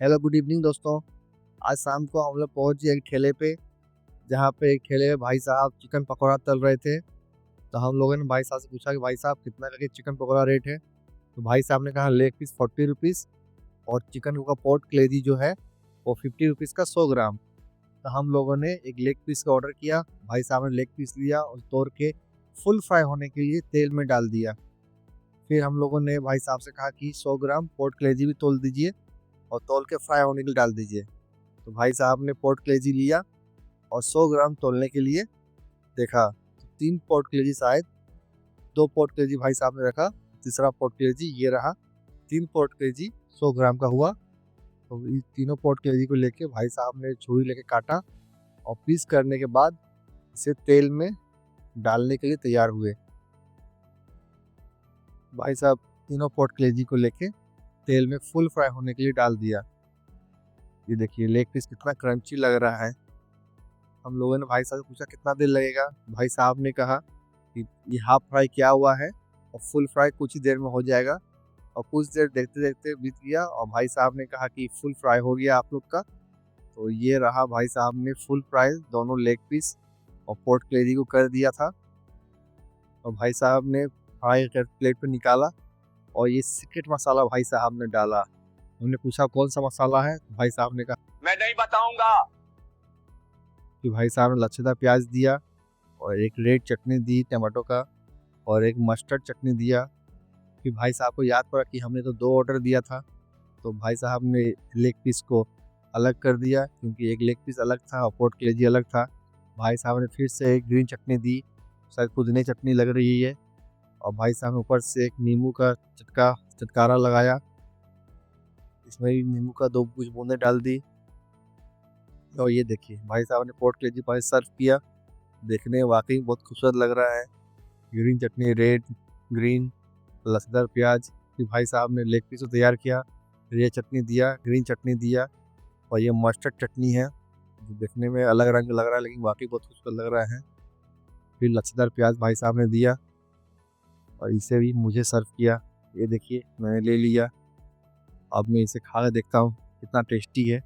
Hello good evening दोस्तों। आज शाम को हम लोग पहुंच गए एक ठेले पे, जहाँ पे एक ठेले में भाई साहब चिकन पकौड़ा तल रहे थे। तो हम लोगों ने भाई साहब से पूछा कि भाई साहब कितना का चिकन पकौड़ा रेट है। तो भाई साहब ने कहा लेग पीस 40 रुपीज़ और चिकन का पोर्ट कलेजी जो है वो 50 रुपीज़ का 100 ग्राम। तो हम लोगों ने एक लेग पीस का ऑर्डर किया। भाई साहब ने लेग पीस लिया और तोड़ के फुल फ्राई होने के लिए तेल में डाल दिया। फिर हम लोगों ने भाई साहब से कहा कि 100 ग्राम पोर्ट कलेजी भी तोल दीजिए और तोल के फ्राई होने के लिए डाल दीजिए। तो भाई साहब ने पोर्ट कलेजी लिया और 100 ग्राम तोलने के लिए देखा तो 3 पोर्ट कलेजी, शायद 2 पोर्ट कलेजी भाई साहब ने रखा, तीसरा पोर्ट कलेजी ये रहा। 3 पोर्ट कलेजी 100 ग्राम का हुआ। तो ये तीनों पोर्ट कलेजी को लेके भाई साहब ने छुरी लेके काटा और पीस करने के बाद इसे तेल में डालने के लिए तैयार हुए। भाई साहब तीनों पोर्ट कलेजी को लेके तेल में फुल फ्राई होने के लिए डाल दिया। ये देखिए लेग पीस कितना क्रंची लग रहा है। हम लोगों ने भाई साहब से पूछा कितना देर लगेगा। भाई साहब ने कहा कि ये हाफ फ्राई किया हुआ है और फुल फ्राई कुछ ही देर में हो जाएगा। और कुछ देर देखते देखते बीत गया और भाई साहब ने कहा कि फुल फ्राई हो गया आप लोग का। तो ये रहा, भाई साहब ने फुल फ्राई दोनों लेग पीस और पोर्ट कलेजी को कर दिया था। और भाई साहब ने फ्राई कर प्लेट पर निकाला और ये सीक्रेट मसाला भाई साहब ने डाला। हमने पूछा कौन सा मसाला है। भाई साहब ने कहा मैं नहीं बताऊंगा। कि भाई साहब ने लच्छेदार प्याज दिया और एक रेड चटनी दी टमाटो का और एक मस्टर्ड चटनी दिया। फिर भाई साहब को याद पड़ा कि हमने तो 2 ऑर्डर दिया था। तो भाई साहब ने लेग पीस को अलग कर दिया क्योंकि एक लेग पीस अलग था और पोर्ट कलेजी अलग था। भाई साहब ने फिर से एक ग्रीन चटनी दी, शायद पुदीने चटनी लग रही है। और भाई साहब ने ऊपर से एक नींबू का चटकारा लगाया, इसमें नींबू का 2 कुछ बूंदे डाल दी। और ये देखिए भाई साहब ने पोर्ट कलेजी भाई सर्व किया। देखने में वाकई बहुत खूबसूरत लग रहा है। ग्रीन चटनी, रेड ग्रीन लसदार प्याज। फिर भाई साहब ने लेग पीस को तैयार किया, रेड चटनी दिया, ग्रीन चटनी दिया और ये मस्टर्ड चटनी है जो देखने में अलग रंग लग रहा है लेकिन वाकई बहुत खूबसूरत लग रहा है। फिर लच्छेदार प्याज भाई साहब ने दिया और इसे भी मुझे सर्व किया। ये देखिए मैंने ले लिया। अब मैं इसे खा के देखता हूँ कितना टेस्टी है।